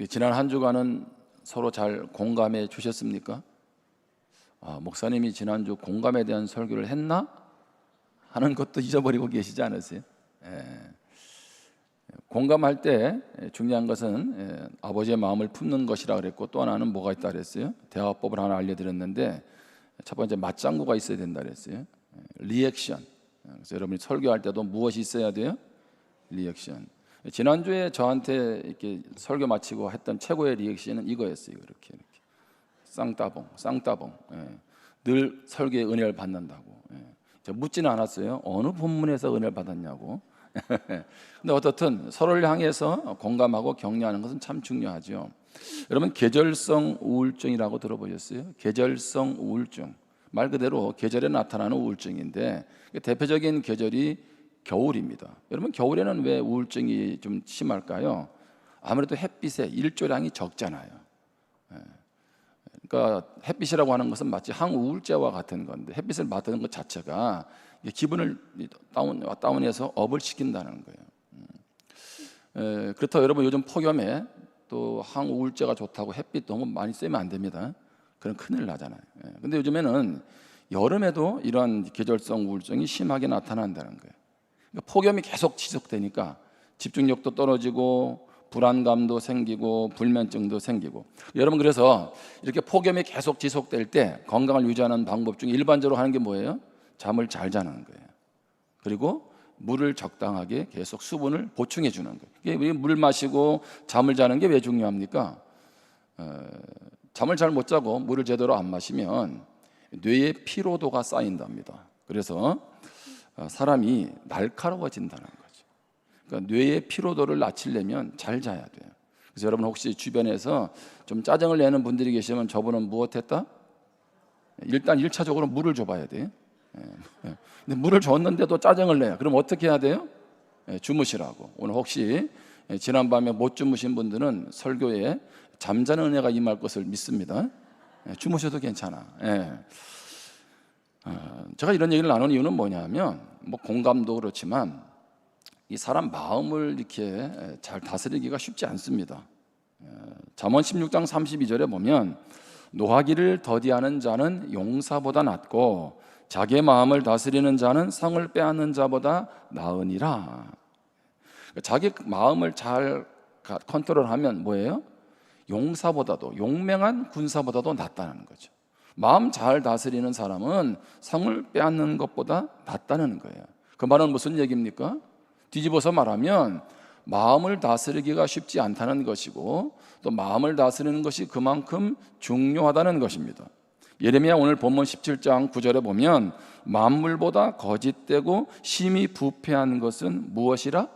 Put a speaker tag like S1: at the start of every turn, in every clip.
S1: 지난 한 주간은 서로 잘 공감해 주셨습니까? 목사님이 지난주 공감에 대한 설교를 했나? 하는 것도 잊어버리고 계시지 않으세요? 공감할 때 중요한 것은 아버지의 마음을 품는 것이라 그랬고, 또 하나는 뭐가 있다 그랬어요? 대화법을 하나 알려드렸는데, 첫 번째 맞장구가 있어야 된다 그랬어요. 리액션. 그래서 여러분이 설교할 때도 무엇이 있어야 돼요? 리액션. 지난주에 저한테 이렇게 설교 마치고 했던 최고의 리액션은 이거였어요. 이렇게 쌍따봉. 늘 설교의 은혜를 받는다고. 제가 묻지는 않았어요. 어느 본문에서 은혜를 받았냐고. 근데 어떻든 서로를 향해서 공감하고 격려하는 것은 참 중요하죠. 여러분, 계절성 우울증이라고 들어보셨어요? 계절성 우울증, 말 그대로 계절에 나타나는 우울증인데, 대표적인 계절이 겨울입니다. 여러분, 겨울에는 왜 우울증이 좀 심할까요? 아무래도 햇빛의 일조량이 적잖아요. 그러니까 햇빛이라고 하는 것은 마치 항우울제와 같은 건데, 햇빛을 받는 것 자체가 기분을 다운해서 업을 시킨다는 거예요. 그렇다고 여러분, 요즘 폭염에 또 항우울제가 좋다고 햇빛 너무 많이 쐬면 안 됩니다. 그럼 큰일 나잖아요. 근데 요즘에는 여름에도 이러한 계절성 우울증이 심하게 나타난다는 거예요. 그러니까 폭염이 계속 지속되니까 집중력도 떨어지고 불안감도 생기고 불면증도 생기고. 여러분, 그래서 이렇게 폭염이 계속 지속될 때 건강을 유지하는 방법 중에 일반적으로 하는 게 뭐예요? 잠을 잘 자는 거예요. 그리고 물을 적당하게 계속 수분을 보충해 주는 거예요. 우리 물 마시고 잠을 자는 게 왜 중요합니까? 잠을 잘 못 자고 물을 제대로 안 마시면 뇌의 피로도가 쌓인답니다. 그래서 사람이 날카로워진다는 거죠. 그러니까 뇌의 피로도를 낮추려면 잘 자야 돼요. 그래서 여러분, 혹시 주변에서 좀 짜증을 내는 분들이 계시면 저분은 무엇했다? 일단 1차적으로 물을 줘봐야 돼요. 근데 물을 줬는데도 짜증을 내요. 그럼 어떻게 해야 돼요? 주무시라고. 오늘 혹시 지난밤에 못 주무신 분들은 설교에 잠자는 은혜가 임할 것을 믿습니다. 주무셔도 괜찮아. 제가 이런 얘기를 나누는 이유는 뭐냐면, 공감도 그렇지만 이 사람 마음을 이렇게 잘 다스리기가 쉽지 않습니다. 잠언 16장 32절에 보면, 노하기를 더디하는 자는 용사보다 낫고 자기의 마음을 다스리는 자는 상을 빼앗는 자보다 나으니라. 자기 마음을 잘 컨트롤하면 뭐예요? 용사보다도, 용맹한 군사보다도 낫다는 거죠. 마음 잘 다스리는 사람은 상을 빼앗는 것보다 낫다는 거예요. 그 말은 무슨 얘기입니까? 뒤집어서 말하면 마음을 다스리기가 쉽지 않다는 것이고, 또 마음을 다스리는 것이 그만큼 중요하다는 것입니다. 예레미야 오늘 본문 17장 9절에 보면, 만물보다 거짓되고 심히 부패한 것은 무엇이라?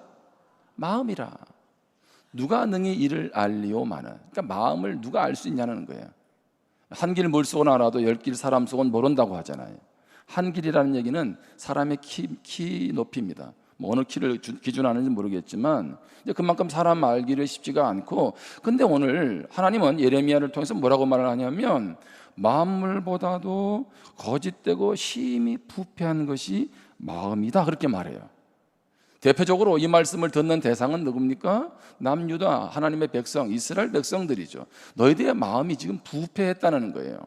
S1: 마음이라. 누가 능히 이를 알리오마는. 그러니까 마음을 누가 알 수 있냐는 거예요. 한 길 물속은 알아도 10길 사람 속은 모른다고 하잖아요. 한 길이라는 얘기는 사람의 키 높이입니다. 어느 키를 기준하는지 모르겠지만 그만큼 사람 알기를 쉽지가 않고, 근데 오늘 하나님은 예레미야를 통해서 뭐라고 말을 하냐면, 만물보다도 거짓되고 심히 부패한 것이 마음이다, 그렇게 말해요. 대표적으로 이 말씀을 듣는 대상은 누굽니까? 남유다 하나님의 백성, 이스라엘 백성들이죠. 너희들의 마음이 지금 부패했다는 거예요.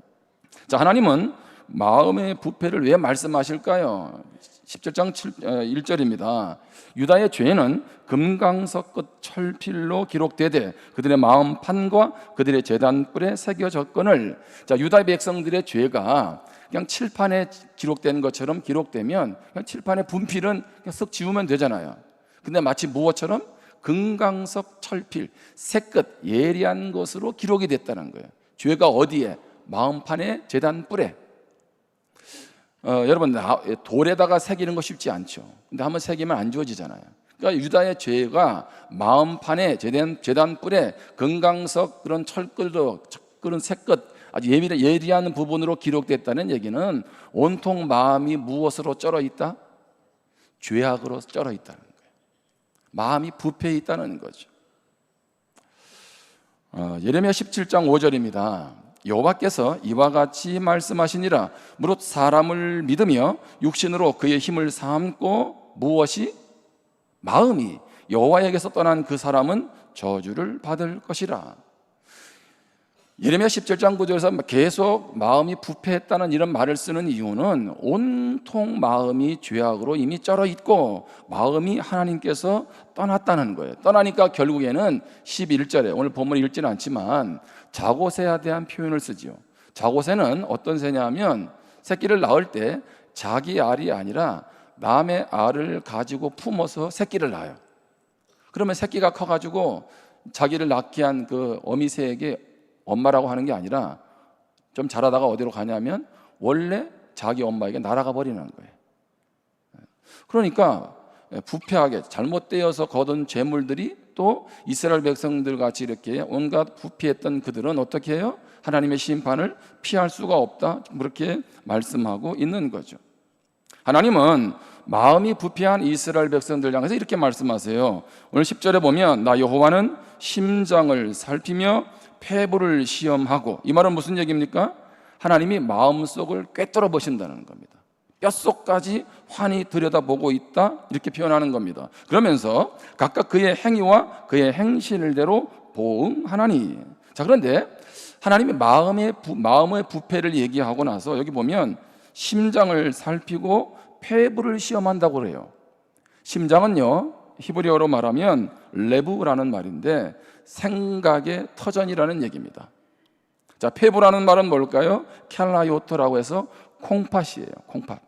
S1: 자, 하나님은 마음의 부패를 왜 말씀하실까요? 17장 1절입니다. 유다의 죄는 금강석 끝 철필로 기록되되 그들의 마음판과 그들의 제단뿔에 새겨졌거늘. 자, 유다의 백성들의 죄가 그냥 칠판에 기록된 것처럼 기록되면 그냥 칠판에 분필은 그냥 쓱 지우면 되잖아요. 근데 마치 무엇처럼? 금강석 철필, 새끝 예리한 것으로 기록이 됐다는 거예요. 죄가 어디에? 마음판에, 제단뿔에. 여러분, 돌에다가 새기는 거 쉽지 않죠. 근데 한번 새기면 안 지워지잖아요. 그러니까 유다의 죄가 마음판에, 제단뿔에 금강석 그런 철끌로 그런 새끝 아주 예리한 부분으로 기록됐다는 얘기는 온통 마음이 무엇으로 쩔어 있다? 죄악으로 쩔어 있다는 거예요. 마음이 부패해 있다는 거죠. 예레미야 17장 5절입니다. 여호와께서 이와 같이 말씀하시니라. 무릇 사람을 믿으며 육신으로 그의 힘을 삼고 무엇이? 마음이 여호와에게서 떠난 그 사람은 저주를 받을 것이라. 예레미야 17장 9절에서 계속 마음이 부패했다는 이런 말을 쓰는 이유는 온통 마음이 죄악으로 이미 쩔어 있고 마음이 하나님께서 떠났다는 거예요. 떠나니까 결국에는 11절에, 오늘 본문에 읽지는 않지만 자고새에 대한 표현을 쓰지요. 자고새는 어떤 새냐면 새끼를 낳을 때 자기 알이 아니라 남의 알을 가지고 품어서 새끼를 낳아요. 그러면 새끼가 커가지고 자기를 낳게 한 그 어미새에게 엄마라고 하는 게 아니라 좀 자라다가 어디로 가냐면 원래 자기 엄마에게 날아가 버리는 거예요. 그러니까 부패하게 잘못되어서 거둔 재물들이 또 이스라엘 백성들 같이 이렇게 온갖 부패했던 그들은 어떻게 해요? 하나님의 심판을 피할 수가 없다, 그렇게 말씀하고 있는 거죠. 하나님은 마음이 부패한 이스라엘 백성들 향해서 이렇게 말씀하세요. 오늘 10절에 보면 나 여호와는 심장을 살피며 폐부를 시험하고, 이 말은 무슨 얘기입니까? 하나님이 마음속을 꿰뚫어 보신다는 겁니다. 뼛속까지 환히 들여다보고 있다, 이렇게 표현하는 겁니다. 그러면서 각각 그의 행위와 그의 행실대로 보응하나니. 자, 그런데 하나님이 마음의 부패를 얘기하고 나서 여기 보면 심장을 살피고 폐부를 시험한다고 그래요. 심장은요, 히브리어로 말하면 레브라는 말인데 생각의 터전이라는 얘기입니다. 자, 폐부라는 말은 뭘까요? 켈라요토라고 해서 콩팥이에요. 콩팥.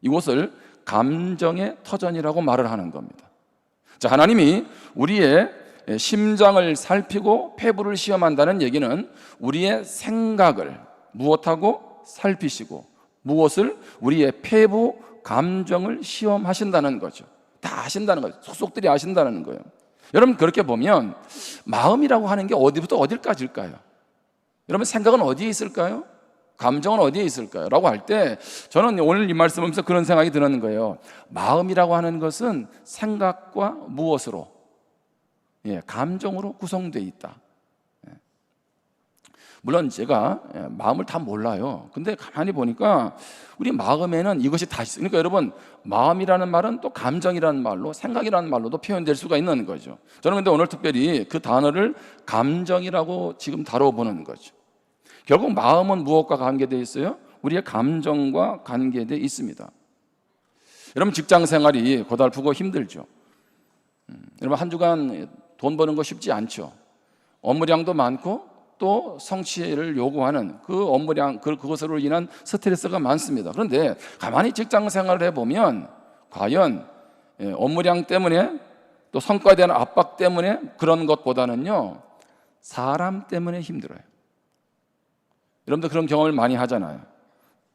S1: 이곳을 감정의 터전이라고 말을 하는 겁니다. 자, 하나님이 우리의 심장을 살피고 폐부를 시험한다는 얘기는 우리의 생각을 무엇하고 살피시고 무엇을 우리의 폐부 감정을 시험하신다는 거죠. 다 아신다는 거죠. 속속들이 아신다는 거예요. 여러분, 그렇게 보면 마음이라고 하는 게 어디부터 어디까지일까요? 여러분, 생각은 어디에 있을까요? 감정은 어디에 있을까요? 라고 할 때 저는 오늘 이 말씀 하면서 그런 생각이 드는 거예요. 마음이라고 하는 것은 생각과 무엇으로? 감정으로 구성되어 있다. 물론 제가 마음을 다 몰라요. 근데 가만히 보니까 우리 마음에는 이것이 다 있어요. 그러니까 여러분, 마음이라는 말은 또 감정이라는 말로, 생각이라는 말로도 표현될 수가 있는 거죠. 저는 근데 오늘 특별히 그 단어를 감정이라고 지금 다뤄보는 거죠. 결국 마음은 무엇과 관계되어 있어요? 우리의 감정과 관계되어 있습니다. 여러분, 직장 생활이 고달프고 힘들죠. 여러분, 한 주간 돈 버는 거 쉽지 않죠. 업무량도 많고 또 성취를 요구하는 그 업무량, 그것으로 인한 스트레스가 많습니다. 그런데 가만히 직장 생활을 해보면 과연 업무량 때문에 또 성과에 대한 압박 때문에 그런 것보다는요, 사람 때문에 힘들어요. 여러분들 그런 경험을 많이 하잖아요.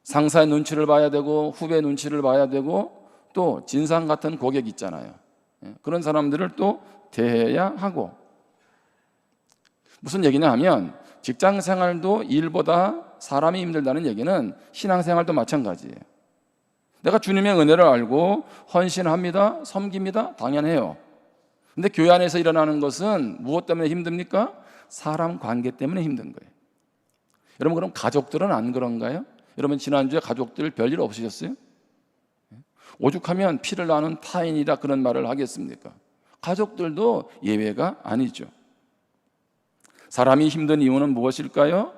S1: 상사의 눈치를 봐야 되고 후배 눈치를 봐야 되고 또 진상 같은 고객 있잖아요. 그런 사람들을 또 대해야 하고. 무슨 얘기냐 하면 직장 생활도 일보다 사람이 힘들다는 얘기는 신앙생활도 마찬가지예요. 내가 주님의 은혜를 알고 헌신합니다, 섬깁니다, 당연해요. 근데 교회 안에서 일어나는 것은 무엇 때문에 힘듭니까? 사람 관계 때문에 힘든 거예요. 여러분, 그럼 가족들은 안 그런가요? 여러분, 지난주에 가족들 별일 없으셨어요? 오죽하면 피를 나눈 타인이라 그런 말을 하겠습니까? 가족들도 예외가 아니죠. 사람이 힘든 이유는 무엇일까요?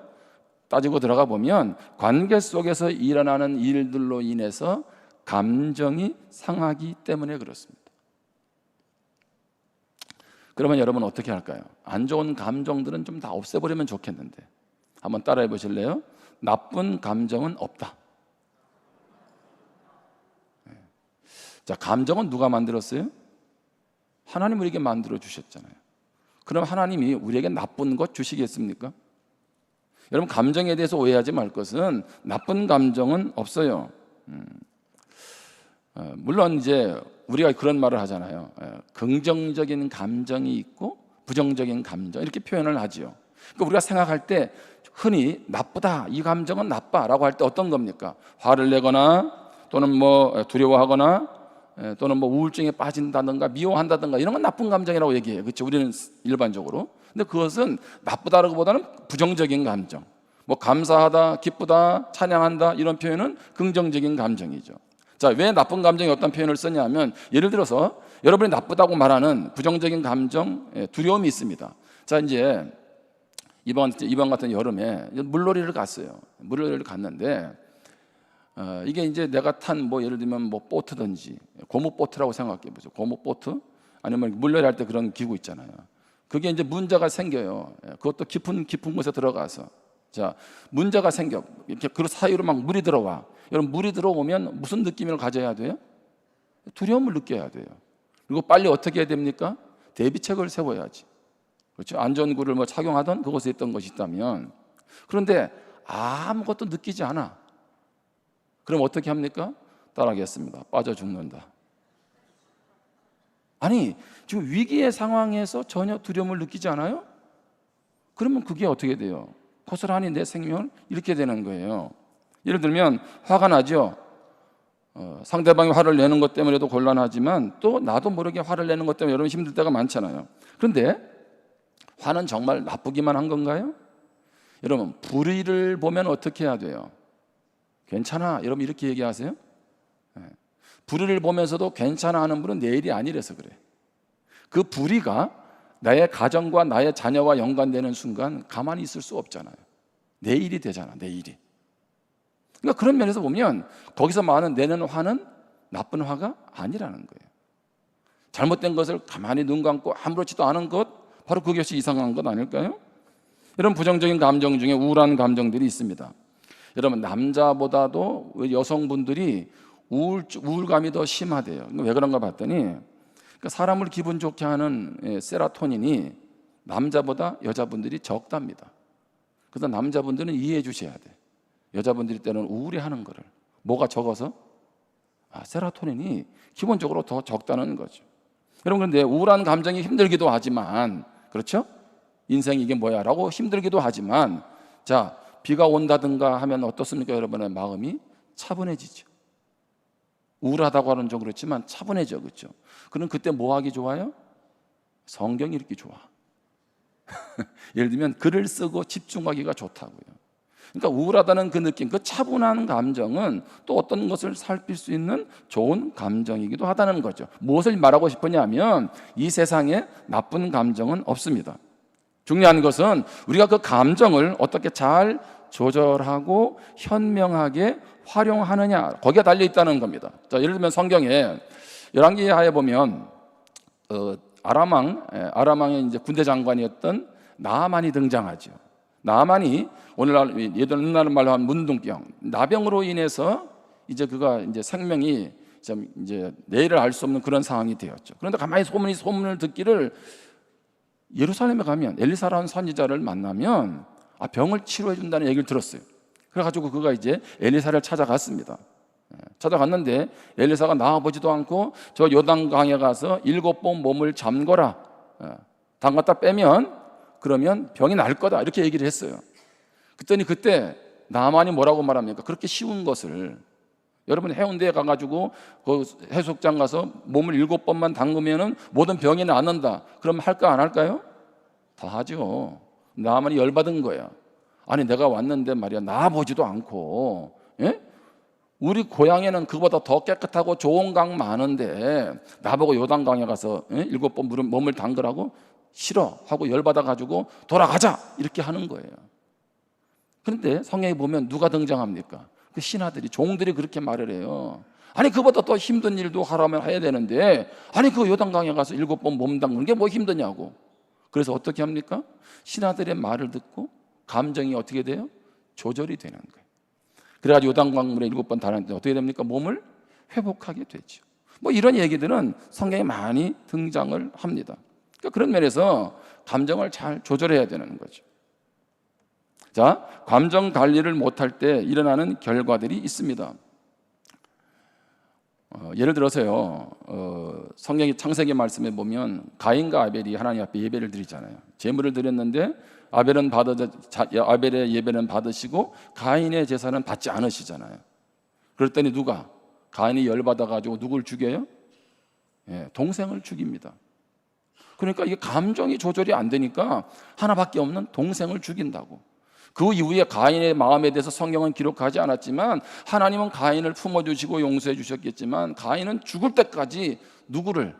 S1: 따지고 들어가 보면 관계 속에서 일어나는 일들로 인해서 감정이 상하기 때문에 그렇습니다. 그러면 여러분 어떻게 할까요? 안 좋은 감정들은 좀 다 없애버리면 좋겠는데 한번 따라해 보실래요? 나쁜 감정은 없다. 자, 감정은 누가 만들었어요? 하나님 우리에게 만들어 주셨잖아요. 그럼 하나님이 우리에게 나쁜 것 주시겠습니까? 여러분, 감정에 대해서 오해하지 말 것은 나쁜 감정은 없어요. 물론 이제 우리가 그런 말을 하잖아요. 긍정적인 감정이 있고 부정적인 감정, 이렇게 표현을 하지요. 그러니까 우리가 생각할 때 흔히 나쁘다, 이 감정은 나빠라고 할 때 어떤 겁니까? 화를 내거나 또는 뭐 두려워하거나 또는 뭐 우울증에 빠진다든가 미워한다든가 이런 건 나쁜 감정이라고 얘기해요. 그렇죠? 우리는 일반적으로. 근데 그것은 나쁘다라고 보다는 부정적인 감정. 뭐 감사하다, 기쁘다, 찬양한다 이런 표현은 긍정적인 감정이죠. 자, 왜 나쁜 감정이 어떤 표현을 쓰냐면 예를 들어서 여러분이 나쁘다고 말하는 부정적인 감정, 두려움이 있습니다. 자, 이제 이번 같은 여름에 물놀이를 갔어요. 물놀이를 갔는데 이게 이제 내가 탄 뭐 예를 들면 뭐 보트든지 고무보트라고 생각해 보죠. 고무보트 아니면 물놀이 할 때 그런 기구 있잖아요. 그게 이제 문제가 생겨요. 그것도 깊은 곳에 들어가서 자 문제가 생겨 이렇게 그 사이로 막 물이 들어와. 여러분 물이 들어오면 무슨 느낌을 가져야 돼요? 두려움을 느껴야 돼요. 그리고 빨리 어떻게 해야 됩니까? 대비책을 세워야지. 그렇죠? 안전구를 뭐 착용하던 그곳에 있던 것이 있다면 그런데 아무것도 느끼지 않아. 그럼 어떻게 합니까? 따라하겠습니다. 빠져 죽는다. 아니 지금 위기의 상황에서 전혀 두려움을 느끼지 않아요? 그러면 그게 어떻게 돼요? 고스란히 내 생명을 잃게 되는 거예요. 예를 들면 화가 나죠. 상대방이 화를 내는 것 때문에도 곤란하지만 또 나도 모르게 화를 내는 것 때문에 여러분 힘들 때가 많잖아요. 그런데 화는 정말 나쁘기만 한 건가요? 여러분 불의를 보면 어떻게 해야 돼요? 괜찮아. 여러분 이렇게 얘기하세요? 불의를 보면서도 괜찮아 하는 분은 내 일이 아니라서 그래. 그 불의가 나의 가정과 나의 자녀와 연관되는 순간 가만히 있을 수 없잖아요. 내 일이 되잖아. 내 일이. 그러니까 그런 면에서 보면 거기서 내는 화는 나쁜 화가 아니라는 거예요. 잘못된 것을 가만히 눈 감고 아무렇지도 않은 것 바로 그것이 이상한 것 아닐까요? 이런 부정적인 감정 중에 우울한 감정들이 있습니다. 여러분 남자보다도 여성분들이 우울감이 더 심하대요. 왜 그런가 봤더니 그러니까 사람을 기분 좋게 하는 세로토닌이 남자보다 여자분들이 적답니다. 그래서 남자분들은 이해해 주셔야 돼. 여자분들이 때는 우울해하는 거를 뭐가 적어서? 세로토닌이 기본적으로 더 적다는 거죠. 여러분 그런데 우울한 감정이 힘들기도 하지만 그렇죠? 인생이 이게 뭐야 라고 힘들기도 하지만 자 비가 온다든가 하면 어떻습니까? 여러분의 마음이 차분해지죠. 우울하다고 하는 좀 그렇지만 차분해져. 그렇죠? 그럼 그때 뭐 하기 좋아요? 성경 읽기 좋아. 예를 들면 글을 쓰고 집중하기가 좋다고요. 그러니까 우울하다는 그 느낌, 그 차분한 감정은 또 어떤 것을 살필 수 있는 좋은 감정이기도 하다는 거죠. 무엇을 말하고 싶으냐면 이 세상에 나쁜 감정은 없습니다. 중요한 것은 우리가 그 감정을 어떻게 잘 조절하고 현명하게 활용하느냐, 거기에 달려 있다는 겁니다. 자, 예를 들면 성경에 열왕기하에 보면 아람왕의 이제 군대 장관이었던 나아만이 등장하죠. 나아만이 옛날 말로 하면 문둥병, 나병으로 인해서 이제 그가 이제 생명이 좀 이제 내일을 알 수 없는 그런 상황이 되었죠. 그런데 가만히 소문을 듣기를 예루살렘에 가면 엘리사라는 선지자를 만나면 병을 치료해 준다는 얘기를 들었어요. 그래가지고 그가 이제 엘리사를 찾아갔습니다. 찾아갔는데 엘리사가 나와보지도 않고 저 요단강에 가서 7번 몸을 잠궈라. 담갔다 빼면 그러면 병이 날 거다 이렇게 얘기를 했어요. 그랬더니 그때 나만이 뭐라고 말합니까? 그렇게 쉬운 것을 여러분 해운대에 가가지고 그 해수욕장 가서 몸을 7번만 담그면은 모든 병이 낫는다. 그럼 할까 안 할까요? 다 하죠. 나만이 열받은 거야. 아니 내가 왔는데 말이야 나와보지도 않고 우리 고향에는 그보다 더 깨끗하고 좋은 강 많은데 나보고 요단강에 가서 7번 몸을 담그라고? 싫어 하고 열받아가지고 돌아가자 이렇게 하는 거예요. 그런데 성경에 보면 누가 등장합니까? 그 신하들이 종들이 그렇게 말을 해요. 아니 그보다 더 힘든 일도 하라면 해야 되는데 아니 그 요단강에 가서 7번 몸 담그는 게 뭐 힘드냐고. 그래서 어떻게 합니까? 신하들의 말을 듣고 감정이 어떻게 돼요? 조절이 되는 거예요. 그래가지고 요단강물에 7번 달았는데 어떻게 됩니까? 몸을 회복하게 되죠. 뭐 이런 얘기들은 성경에 많이 등장을 합니다. 그러니까 그런 면에서 감정을 잘 조절해야 되는 거죠. 자, 감정 관리를 못할 때 일어나는 결과들이 있습니다. 예를 들어서요, 성경의 창세기 말씀에 보면 가인과 아벨이 하나님 앞에 예배를 드리잖아요. 제물을 드렸는데 아벨의 예배는 받으시고 가인의 제사는 받지 않으시잖아요. 그랬더니 누가? 가인이 열받아가지고 누굴 죽여요? 동생을 죽입니다. 그러니까 이게 감정이 조절이 안 되니까 하나밖에 없는 동생을 죽인다고. 그 이후에 가인의 마음에 대해서 성경은 기록하지 않았지만 하나님은 가인을 품어주시고 용서해 주셨겠지만 가인은 죽을 때까지 누구를?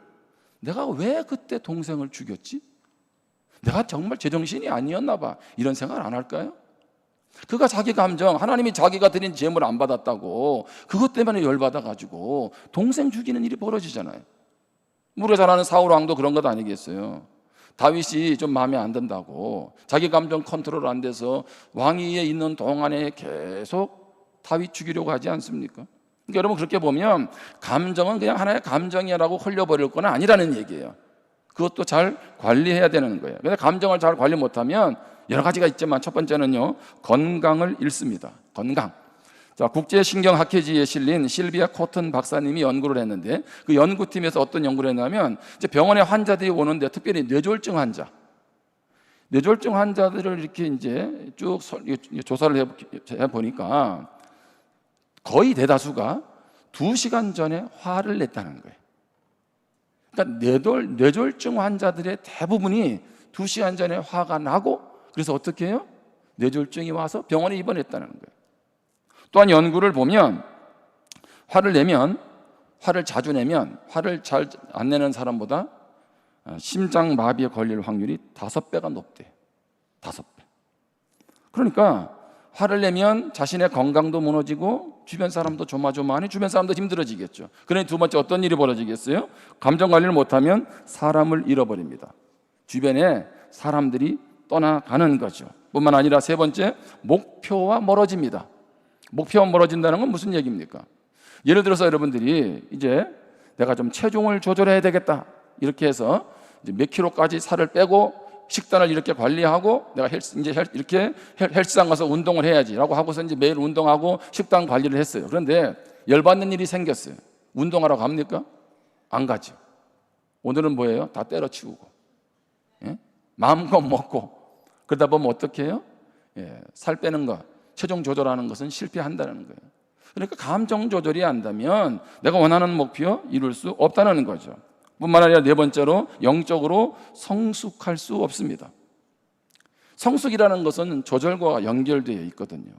S1: 내가 왜 그때 동생을 죽였지? 내가 정말 제정신이 아니었나 봐, 이런 생각을 안 할까요? 그가 자기 감정, 하나님이 자기가 드린 제물 안 받았다고 그것 때문에 열받아가지고 동생 죽이는 일이 벌어지잖아요. 우리가 잘 아는 사울 왕도 그런 것 아니겠어요? 다윗이 좀 마음에 안 든다고 자기 감정 컨트롤 안 돼서 왕위에 있는 동안에 계속 다윗 죽이려고 하지 않습니까? 그러니까 여러분, 그렇게 보면 감정은 그냥 하나의 감정이라고 흘려버릴 건 아니라는 얘기예요. 그것도 잘 관리해야 되는 거예요. 근데 감정을 잘 관리 못하면 여러 가지가 있지만 첫 번째는요, 건강을 잃습니다. 건강. 자, 국제신경학회지에 실린 실비아 코튼 박사님이 연구를 했는데, 그 연구팀에서 어떤 연구를 했냐면, 이제 병원에 환자들이 오는데, 특별히 뇌졸중 환자들을 이렇게 이제 쭉 조사를 해 보니까 거의 대다수가 2시간 전에 화를 냈다는 거예요. 그러니까 뇌졸중 환자들의 대부분이 2시간 전에 화가 나고, 그래서 어떻게 해요? 뇌졸중이 와서 병원에 입원했다는 거예요. 또한 연구를 보면 화를 자주 내면, 화를 잘 안 내는 사람보다 심장마비에 걸릴 확률이 5배가 높대요. 5배. 그러니까 화를 내면 자신의 건강도 무너지고 주변 사람도 조마조마하니 주변 사람도 힘들어지겠죠. 그러니 두 번째, 어떤 일이 벌어지겠어요? 감정 관리를 못하면 사람을 잃어버립니다. 주변에 사람들이 떠나가는 거죠. 뿐만 아니라 세 번째, 목표와 멀어집니다. 목표와 멀어진다는 건 무슨 얘기입니까? 예를 들어서 여러분들이 이제 내가 좀 체중을 조절해야 되겠다, 이렇게 해서 이제 몇 킬로까지 살을 빼고 식단을 이렇게 관리하고 내가 이렇게 헬스장 가서 운동을 해야지라고 하고서 이제 매일 운동하고 식단 관리를 했어요. 그런데 열받는 일이 생겼어요. 운동하러 갑니까? 안 가죠. 오늘은 뭐예요? 다 때려치우고, 예? 마음껏 먹고, 그러다 보면 어떻게 해요? 예, 살 빼는 거, 체중 조절하는 것은 실패한다는 거예요. 그러니까 감정 조절이 안 된다면 내가 원하는 목표 이룰 수 없다는 거죠. 뿐만 아니라 네 번째로, 영적으로 성숙할 수 없습니다. 성숙이라는 것은 조절과 연결되어 있거든요.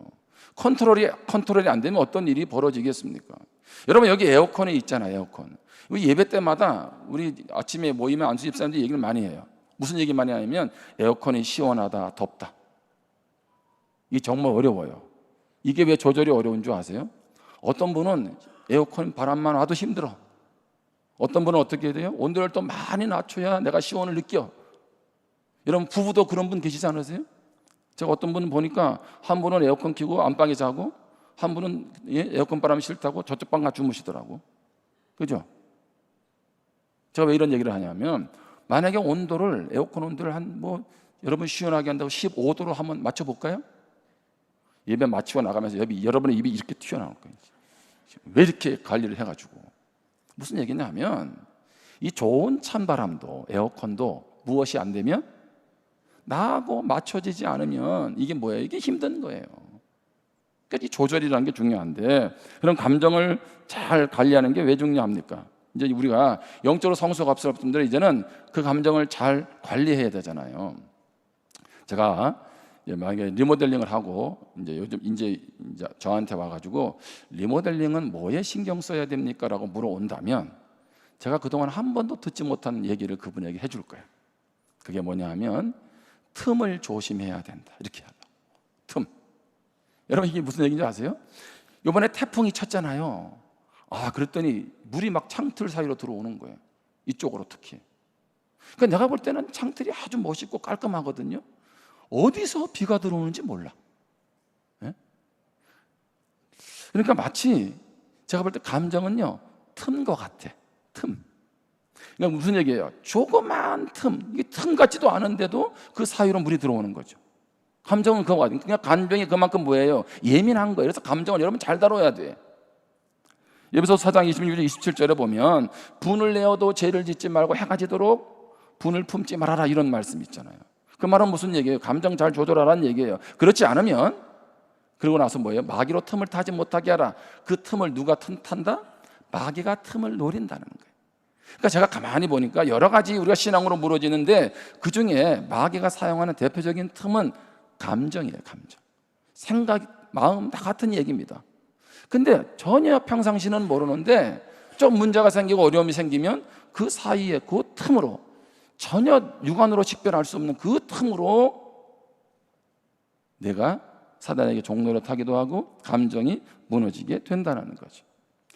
S1: 컨트롤이 안 되면 어떤 일이 벌어지겠습니까? 여러분, 여기 에어컨이 있잖아요. 에어컨. 예배 때마다 우리 아침에 모이면 안수 집사님들이 얘기를 많이 해요. 무슨 얘기 많이 하냐면 에어컨이 시원하다, 덥다. 이게 정말 어려워요. 이게 왜 조절이 어려운 줄 아세요? 어떤 분은 에어컨 바람만 와도 힘들어. 어떤 분은 어떻게 해야 돼요? 온도를 또 많이 낮춰야 내가 시원을 느껴. 여러분, 부부도 그런 분 계시지 않으세요? 제가 어떤 분은 보니까 한 분은 에어컨 켜고 안방에 자고, 한 분은 에어컨 바람이 싫다고 저쪽 방 가 주무시더라고. 그죠? 제가 왜 이런 얘기를 하냐면, 만약에 온도를, 에어컨 온도를 여러분 시원하게 한다고 15도로 한번 맞춰볼까요? 예배 마치고 나가면서 여러분의 입이 이렇게 튀어나올 거예요. 왜 이렇게 관리를 해가지고. 무슨 얘기냐면, 이 좋은 찬바람도 에어컨도 무엇이 안 되면, 나하고 맞춰지지 않으면 이게 뭐예요? 이게 힘든 거예요. 그러니까 이 조절이라는 게 중요한데, 그런 감정을 잘 관리하는 게 왜 중요합니까? 이제 우리가 영적으로 성숙할 분들은 이제는 그 감정을 잘 관리해야 되잖아요. 제가 만약에 리모델링을 하고 요즘 이제 저한테 와가지고 리모델링은 뭐에 신경 써야 됩니까? 라고 물어온다면, 제가 그동안 한 번도 듣지 못한 얘기를 그분에게 해줄 거예요. 그게 뭐냐 하면, 틈을 조심해야 된다, 이렇게 하죠. 틈. 여러분, 이게 무슨 얘기인지 아세요? 이번에 태풍이 쳤잖아요. 그랬더니 물이 막 창틀 사이로 들어오는 거예요. 이쪽으로 특히. 그러니까 내가 볼 때는 창틀이 아주 멋있고 깔끔하거든요. 어디서 비가 들어오는지 몰라. 네? 그러니까 마치 제가 볼 때 감정은요, 틈과 같아. 틈. 그러니까 무슨 얘기예요? 조그만 틈, 이게 틈 같지도 않은데도 그 사이로 물이 들어오는 거죠. 감정은 그거 같아요. 그냥 감정이 그만큼 뭐예요? 예민한 거예요. 그래서 감정을 여러분 잘 다뤄야 돼. 에베소서 4장 26절 27절에 보면, 분을 내어도 죄를 짓지 말고 해가 지도록 분을 품지 말아라, 이런 말씀 있잖아요. 그 말은 무슨 얘기예요? 감정 잘 조절하라는 얘기예요. 그렇지 않으면, 그러고 나서 뭐예요? 마귀로 틈을 타지 못하게 하라. 그 틈을 누가 탄다? 마귀가 틈을 노린다는 거예요. 그러니까 제가 가만히 보니까 여러 가지 우리가 신앙으로 물어지는데, 그 중에 마귀가 사용하는 대표적인 틈은 감정이에요. 감정. 생각, 마음 다 같은 얘기입니다. 근데 전혀 평상시는 모르는데 좀 문제가 생기고 어려움이 생기면 그 사이에, 그 틈으로 전혀 육안으로 식별할 수 없는 그 틈으로 내가 사단에게 종노릇하기도 하고 감정이 무너지게 된다는 거죠.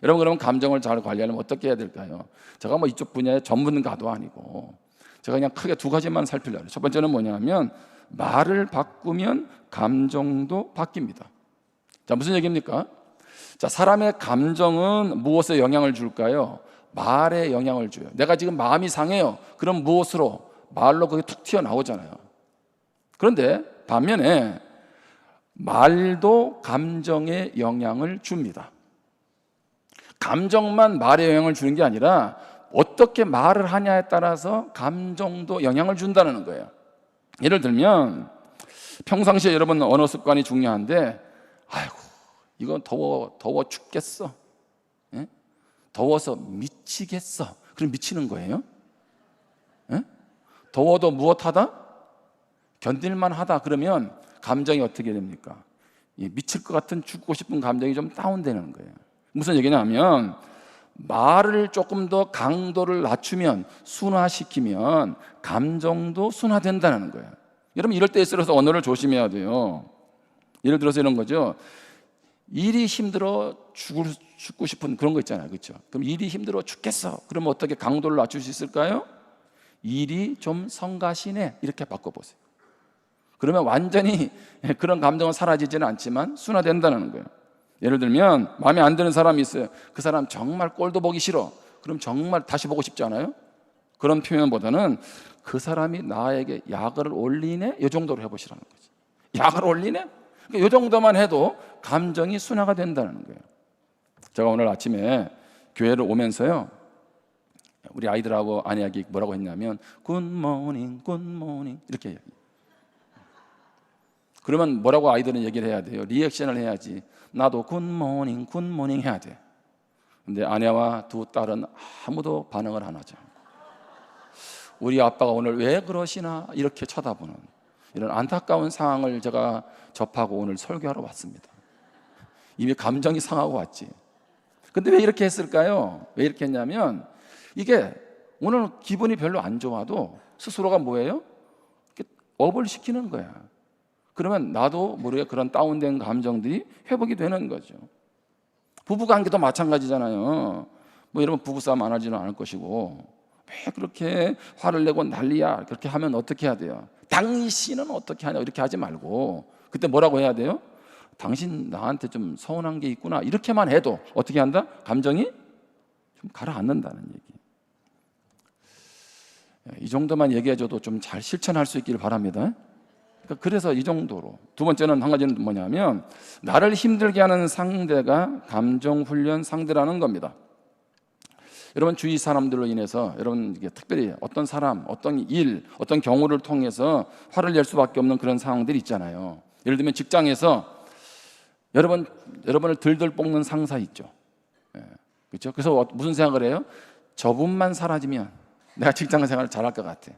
S1: 여러분, 그러면 감정을 잘 관리하려면 어떻게 해야 될까요? 제가 뭐 이쪽 분야의 전문가도 아니고 제가 그냥 크게 두 가지만 살피려고 해요. 첫 번째는 뭐냐면 말을 바꾸면 감정도 바뀝니다. 자, 무슨 얘기입니까? 자, 사람의 감정은 무엇에 영향을 줄까요? 말에 영향을 줘요. 내가 지금 마음이 상해요. 그럼 무엇으로? 말로 그게 툭 튀어나오잖아요. 그런데 반면에 말도 감정에 영향을 줍니다. 감정만 말에 영향을 주는 게 아니라 어떻게 말을 하냐에 따라서 감정도 영향을 준다는 거예요. 예를 들면 평상시에 여러분 언어 습관이 중요한데, 아이고 이건 더워 죽겠어, 예? 더워서 미치겠어. 그럼 미치는 거예요? 예? 더워도 무엇하다? 견딜만 하다. 그러면 감정이 어떻게 됩니까? 미칠 것 같은 죽고 싶은 감정이 좀 다운되는 거예요. 무슨 얘기냐면 말을 조금 더 강도를 낮추면, 순화시키면 감정도 순화된다는 거예요. 여러분, 이럴 때 있어서 언어를 조심해야 돼요. 예를 들어서 이런 거죠. 일이 힘들어 죽고 싶은 그런 거 있잖아요, 그렇죠? 그럼 일이 힘들어 죽겠어. 그러면 어떻게 강도를 낮출 수 있을까요? 일이 좀 성가시네, 이렇게 바꿔보세요. 그러면 완전히 그런 감정은 사라지지는 않지만 순화된다는 거예요. 예를 들면 마음에 안 드는 사람이 있어요. 그 사람 정말 꼴도 보기 싫어. 그럼 정말 다시 보고 싶지 않아요? 그런 표현보다는 그 사람이 나에게 약을 올리네, 이 정도로 해보시라는 거지. 약을 올리네? 그러니까 이 정도만 해도 감정이 순화가 된다는 거예요. 제가 오늘 아침에 교회를 오면서요, 우리 아이들하고 아내에게 뭐라고 했냐면 굿모닝 굿모닝 이렇게 얘기해요. 그러면 뭐라고 아이들은 얘기를 해야 돼요? 리액션을 해야지. 나도 굿모닝 굿모닝 해야 돼. 근데 아내와 두 딸은 아무도 반응을 안 하죠. 우리 아빠가 오늘 왜 그러시나 이렇게 쳐다보는 이런 안타까운 상황을 제가 접하고 오늘 설교하러 왔습니다. 이미 감정이 상하고 왔지. 근데 왜 이렇게 했을까요? 왜 이렇게 했냐면, 이게 오늘 기분이 별로 안 좋아도 스스로가 뭐예요? 업을 시키는 거야. 그러면 나도 모르게 그런 다운된 감정들이 회복이 되는 거죠. 부부관계도 마찬가지잖아요. 뭐 여러분, 부부싸움 안 하지는 않을 것이고, 왜 그렇게 화를 내고 난리야? 그렇게 하면 어떻게 해야 돼요? 당신은 어떻게 하냐? 이렇게 하지 말고 그때 뭐라고 해야 돼요? 당신 나한테 좀 서운한 게 있구나, 이렇게만 해도 어떻게 한다? 감정이 좀 가라앉는다는 얘기. 이 정도만 얘기해줘도 좀 잘 실천할 수 있기를 바랍니다. 그래서 이 정도로. 두 번째는 한 가지는 뭐냐면, 나를 힘들게 하는 상대가 감정훈련 상대라는 겁니다. 여러분, 주위 사람들로 인해서 여러분 특별히 어떤 사람, 어떤 일, 어떤 경우를 통해서 화를 낼 수밖에 없는 그런 상황들이 있잖아요. 예를 들면 직장에서 여러분을 들들 볶는 상사 있죠. 그렇죠? 그래서 무슨 생각을 해요? 저분만 사라지면 내가 직장 생활을 잘할 것 같아.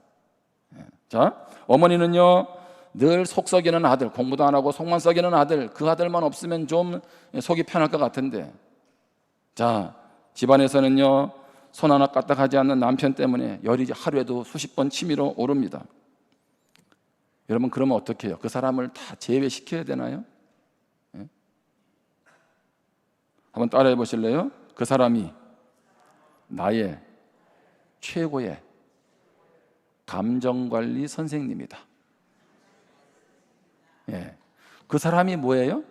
S1: 자, 어머니는요, 늘 속 썩이는 아들, 공부도 안 하고 속만 썩이는 아들, 그 아들만 없으면 좀 속이 편할 것 같은데, 자, 집안에서는요, 손 하나 까딱하지 않는 남편 때문에 열이 하루에도 수십 번 치밀어 오릅니다. 여러분, 그러면 어떻게 해요? 그 사람을 다 제외시켜야 되나요? 한번 따라해 보실래요? 그 사람이 나의 최고의 감정관리 선생님이다. 그 사람이 뭐예요?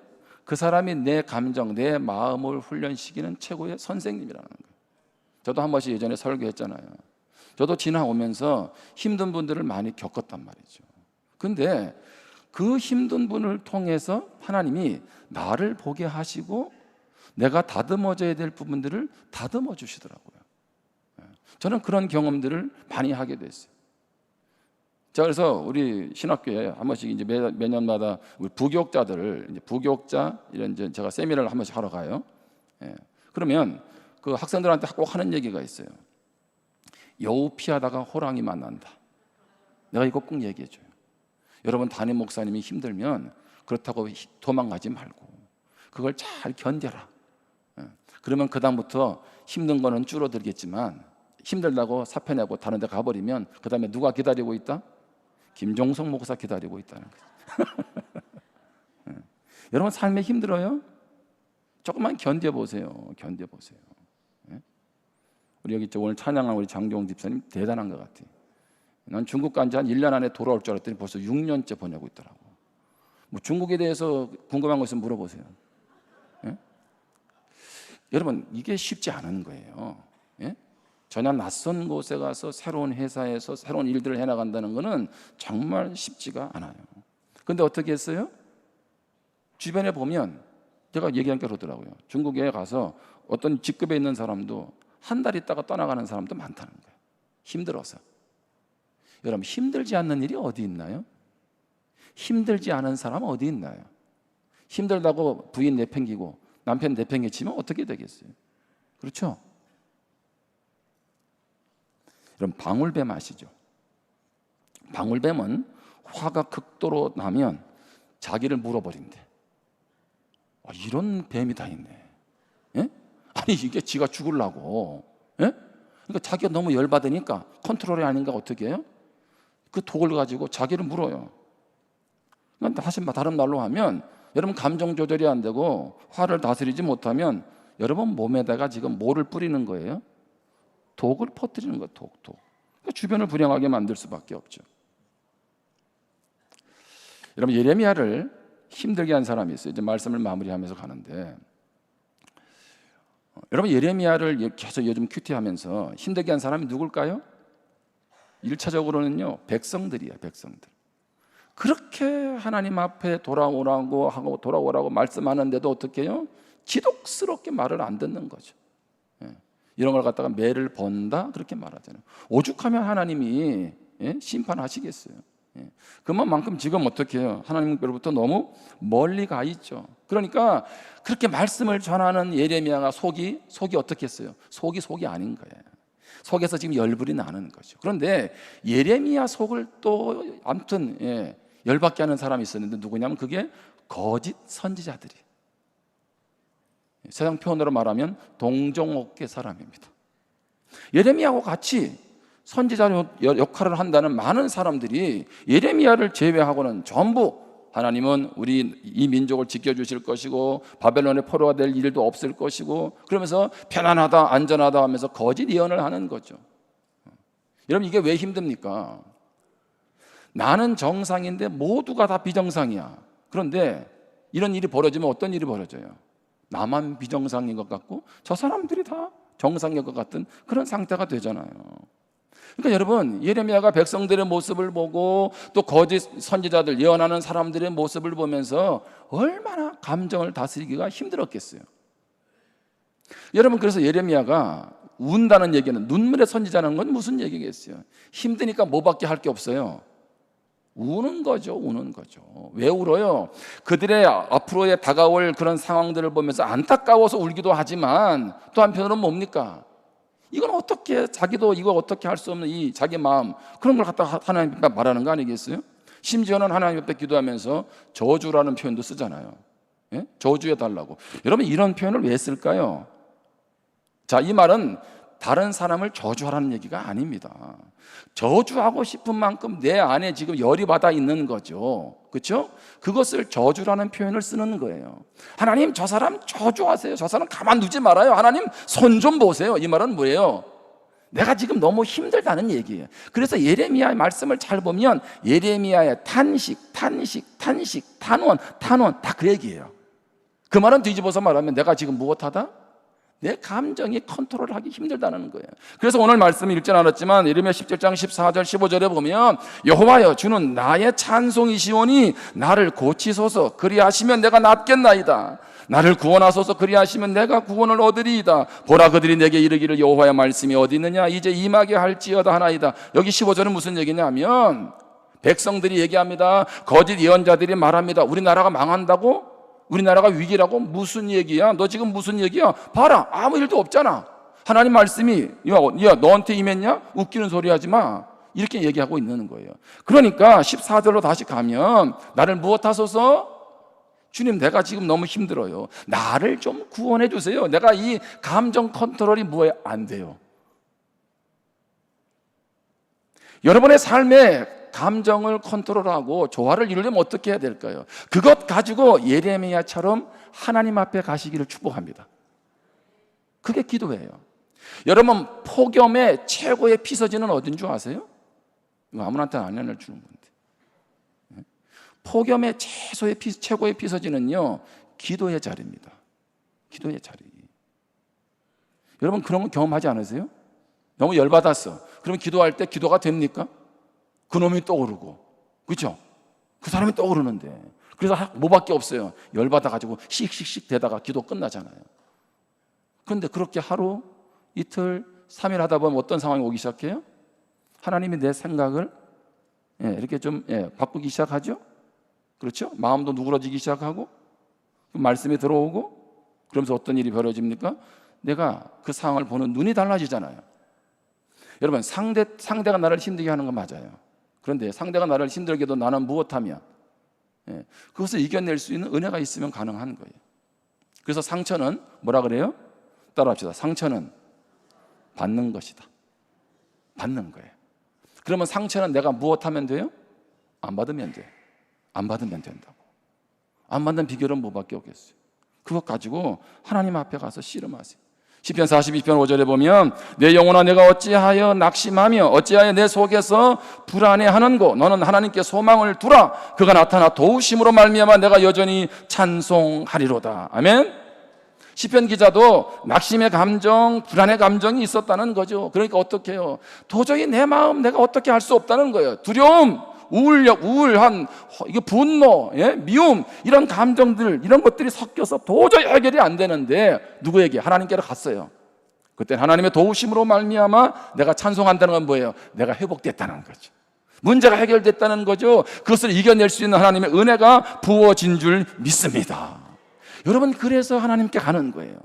S1: 그 사람이 내 감정, 내 마음을 훈련시키는 최고의 선생님이라는 거예요. 저도 한 번씩 예전에 설교했잖아요. 저도 지나오면서 힘든 분들을 많이 겪었단 말이죠. 근데 그 힘든 분을 통해서 하나님이 나를 보게 하시고 내가 다듬어져야 될 부분들을 다듬어 주시더라고요. 저는 그런 경험들을 많이 하게 됐어요. 자, 그래서 우리 신학교에 한 번씩 이제 매년마다 우리 부교육자들을 이제 부교육자 이런 이제 제가 세미나를 한 번씩 하러 가요. 그러면 그 학생들한테 꼭 하는 얘기가 있어요. 여우 피하다가 호랑이 만난다. 내가 이거 꼭 얘기해줘요. 여러분, 담임 목사님이 힘들면 그렇다고 도망가지 말고 그걸 잘 견뎌라. 그러면 그 다음부터 힘든 거는 줄어들겠지만 힘들다고 사표 내고 다른 데 가버리면 그 다음에 누가 기다리고 있다? 김종석 목사 기다리고 있다는 거죠. 여러분 삶에 힘들어요? 조금만 견뎌보세요. 견뎌보세요. 우리 여기 오늘 찬양한 우리 장종 집사님 대단한 것 같아요. 난 중국 간지 한 1년 안에 돌아올 줄 알았더니 벌써 6년째 보내고 있더라고. 뭐 중국에 대해서 궁금한 거 있으면 물어보세요. 예? 여러분 이게 쉽지 않은 거예요. 예? 전혀 낯선 곳에 가서 새로운 회사에서 새로운 일들을 해나간다는 것은 정말 쉽지가 않아요. 그런데 어떻게 했어요? 주변에 보면 제가 얘기하니까 그러더라고요. 중국에 가서 어떤 직급에 있는 사람도 한 달 있다가 떠나가는 사람도 많다는 거예요. 힘들어서. 여러분 힘들지 않는 일이 어디 있나요? 힘들지 않은 사람 어디 있나요? 힘들다고 부인 내팽기고 남편 내팽개치면 어떻게 되겠어요? 그렇죠? 여러분 방울뱀 아시죠? 방울뱀은 화가 극도로 나면 자기를 물어버린대. 이런 뱀이 다 있네. 예? 아니 이게 지가 죽으려고. 예? 그러니까 자기가 너무 열받으니까 컨트롤이 아닌가 어떻게 해요? 그 독을 가지고 자기를 물어요. 그러니까 다시 다른 말로 하면 여러분 감정 조절이 안 되고 화를 다스리지 못하면 여러분 몸에다가 지금 뭐를 뿌리는 거예요? 독을 퍼뜨리는 거예요. 독. 그러니까 주변을 불행하게 만들 수밖에 없죠. 여러분 예레미야를 힘들게 한 사람이 있어요. 이제 말씀을 마무리하면서 가는데 여러분 예레미야를 계속 요즘 큐티하면서 힘들게 한 사람이 누굴까요? 1차적으로는요 백성들이에요. 백성들. 그렇게 하나님 앞에 돌아오라고 하고 돌아오라고 말씀하는데도 어떻게 해요? 지독스럽게 말을 안 듣는 거죠. 이런 걸 갖다가 매를 번다 그렇게 말하잖아요. 오죽하면 하나님이 심판하시겠어요. 그만큼 지금 어떻게 해요? 하나님께로부터 너무 멀리 가 있죠. 그러니까 그렇게 말씀을 전하는 예레미야가 속이 어떻게 했어요? 속이 아닌 거예요. 속에서 지금 열불이 나는 거죠. 그런데 예레미야 속을 또 아무튼 열받게 하는 사람이 있었는데 누구냐면 그게 거짓 선지자들이. 세상 표현으로 말하면 동종업계 사람입니다. 예레미야하고 같이 선지자 역할을 한다는 많은 사람들이 예레미야를 제외하고는 전부 하나님은 우리 이 민족을 지켜주실 것이고 바벨론의 포로가 될 일도 없을 것이고 그러면서 편안하다 안전하다 하면서 거짓 예언을 하는 거죠. 여러분 이게 왜 힘듭니까? 나는 정상인데 모두가 다 비정상이야. 그런데 이런 일이 벌어지면 어떤 일이 벌어져요? 나만 비정상인 것 같고 저 사람들이 다 정상인 것 같은 그런 상태가 되잖아요. 그러니까 여러분 예레미야가 백성들의 모습을 보고 또 거짓 선지자들 예언하는 사람들의 모습을 보면서 얼마나 감정을 다스리기가 힘들었겠어요. 여러분 그래서 예레미야가 운다는 얘기는 눈물의 선지자라는 건 무슨 얘기겠어요? 힘드니까 뭐밖에 할 게 없어요. 우는 거죠. 왜 울어요? 그들의 앞으로의 다가올 그런 상황들을 보면서 안타까워서 울기도 하지만 또 한편으로는 뭡니까? 이건 어떻게 자기도 이거 어떻게 할 수 없는 이 자기 마음 그런 걸 갖다 하나님 앞에 말하는 거 아니겠어요? 심지어는 하나님 앞에 기도하면서 저주라는 표현도 쓰잖아요. 예? 저주해 달라고. 여러분 이런 표현을 왜 쓸까요? 자, 이 말은 다른 사람을 저주하라는 얘기가 아닙니다. 저주하고 싶은 만큼 내 안에 지금 열이 받아 있는 거죠. 그렇죠? 그것을 저주라는 표현을 쓰는 거예요. 하나님 저 사람 저주하세요. 저 사람 가만두지 말아요. 하나님 손 좀 보세요. 이 말은 뭐예요? 내가 지금 너무 힘들다는 얘기예요. 그래서 예레미야의 말씀을 잘 보면 예레미야의 탄식, 탄원 다 그 얘기예요. 그 말은 뒤집어서 말하면 내가 지금 무엇하다? 내 감정이 컨트롤하기 힘들다는 거예요. 그래서 오늘 말씀을 읽지 않았지만 예레미야 17장 14절 15절에 보면 여호와여 주는 나의 찬송이시오니 나를 고치소서 그리하시면 내가 낫겠나이다. 나를 구원하소서 그리하시면 내가 구원을 얻으리이다. 보라 그들이 내게 이르기를 여호와의 말씀이 어디 있느냐 이제 임하게 할지어다 하나이다. 여기 15절은 무슨 얘기냐면 백성들이 얘기합니다. 거짓 예언자들이 말합니다. 우리나라가 망한다고? 우리나라가 위기라고? 무슨 얘기야? 너 지금 무슨 얘기야? 봐라 아무 일도 없잖아. 하나님 말씀이 야 너한테 임했냐? 웃기는 소리 하지 마. 이렇게 얘기하고 있는 거예요. 그러니까 14절로 다시 가면 나를 무엇하소서? 주님 내가 지금 너무 힘들어요. 나를 좀 구원해 주세요. 내가 이 감정 컨트롤이 뭐에 안 돼요. 여러분의 삶에 감정을 컨트롤하고 조화를 이루려면 어떻게 해야 될까요? 그것 가지고 예레미야처럼 하나님 앞에 가시기를 축복합니다. 그게 기도예요. 여러분, 폭염의 최고의 피서지는 어딘 줄 아세요? 이거 아무한테 안 알려주는 건데. 폭염의 최고의 피서지는요, 기도의 자리입니다. 기도의 자리. 여러분, 그런 거 경험하지 않으세요? 너무 열받았어. 그러면 기도할 때 기도가 됩니까? 그놈이 떠오르고, 그렇죠? 그 사람이 떠오르는데, 그래서 뭐밖에 없어요. 열받아가지고 씩씩씩 대다가 기도 끝나잖아요. 그런데 그렇게 하루, 이틀, 3일 하다 보면 어떤 상황이 오기 시작해요? 하나님이 내 생각을 이렇게 좀 바꾸기 시작하죠. 그렇죠? 마음도 누그러지기 시작하고, 말씀이 들어오고, 그러면서 어떤 일이 벌어집니까? 내가 그 상황을 보는 눈이 달라지잖아요. 여러분, 상대가 나를 힘들게 하는 건 맞아요. 그런데 상대가 나를 힘들게 해도 나는 무엇하면 그것을 이겨낼 수 있는 은혜가 있으면 가능한 거예요. 그래서 상처는 뭐라 그래요? 따라합시다. 상처는 받는 것이다. 받는 거예요. 그러면 상처는 내가 무엇하면 돼요? 안 받으면 돼. 안 받으면 된다고. 안 받는 비결은 뭐밖에 없겠어요? 그것 가지고 하나님 앞에 가서 씨름하세요. 시편 42편 5절에 보면 내 영혼아 내가 어찌하여 낙심하며 어찌하여 내 속에서 불안해하는고 너는 하나님께 소망을 두라. 그가 나타나 도우심으로 말미암아 내가 여전히 찬송하리로다. 아멘. 시편 기자도 낙심의 감정, 불안의 감정이 있었다는 거죠. 그러니까 어떻게 해요? 도저히 내 마음 내가 어떻게 할 수 없다는 거예요. 두려움, 우울한, 이게 분노, 미움, 이런 감정들, 이런 것들이 섞여서 도저히 해결이 안 되는데 누구에게? 하나님께로 갔어요. 그때 하나님의 도우심으로 말미암아 내가 찬송한다는 건 뭐예요? 내가 회복됐다는 거죠. 문제가 해결됐다는 거죠. 그것을 이겨낼 수 있는 하나님의 은혜가 부어진 줄 믿습니다. 여러분, 그래서 하나님께 가는 거예요.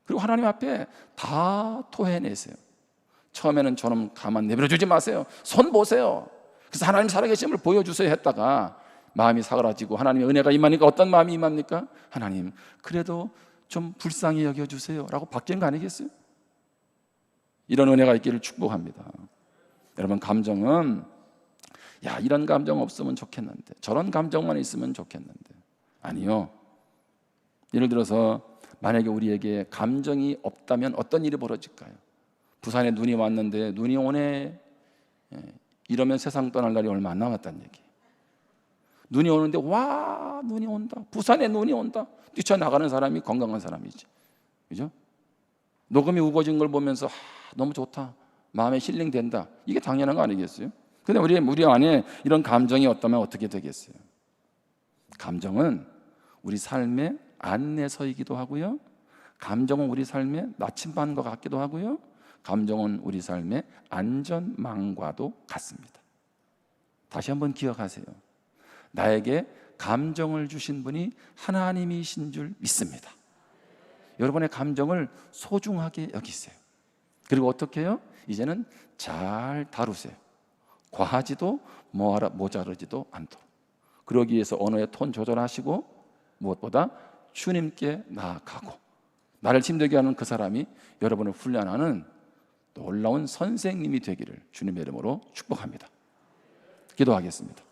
S1: 그리고 하나님 앞에 다 토해내세요. 처음에는 저는 가만 내버려 주지 마세요. 손 보세요. 그래서 하나님 살아계심을 보여주세요 했다가 마음이 사그라지고 하나님의 은혜가 임하니까 어떤 마음이 임합니까? 하나님, 그래도 좀 불쌍히 여겨주세요 라고 바뀐 거 아니겠어요? 이런 은혜가 있기를 축복합니다. 여러분, 감정은 이런 감정 없으면 좋겠는데, 저런 감정만 있으면 좋겠는데, 아니요. 예를 들어서 만약에 우리에게 감정이 없다면 어떤 일이 벌어질까요? 부산에 눈이 왔는데 눈이 오네, 이러면 세상 떠날 날이 얼마 안 남았다는 얘기. 눈이 오는데 와, 눈이 온다, 부산에 눈이 온다, 뛰쳐나가는 사람이 건강한 사람이지, 그죠? 녹음이 우거진 걸 보면서 너무 좋다, 마음에 힐링된다, 이게 당연한 거 아니겠어요? 근데 우리 안에 이런 감정이 없다면 어떻게 되겠어요? 감정은 우리 삶의 안내서이기도 하고요, 감정은 우리 삶의 나침반과 같기도 하고요, 감정은 우리 삶의 안전망과도 같습니다. 다시 한번 기억하세요. 나에게 감정을 주신 분이 하나님이신 줄 믿습니다. 여러분의 감정을 소중하게 여기세요. 그리고 어떻게 해요? 이제는 잘 다루세요. 과하지도 모자르지도 않도록. 그러기 위해서 언어의 톤 조절하시고, 무엇보다 주님께 나아가고, 나를 힘들게 하는 그 사람이 여러분을 훈련하는 놀라운 선생님이 되기를 주님의 이름으로 축복합니다. 기도하겠습니다.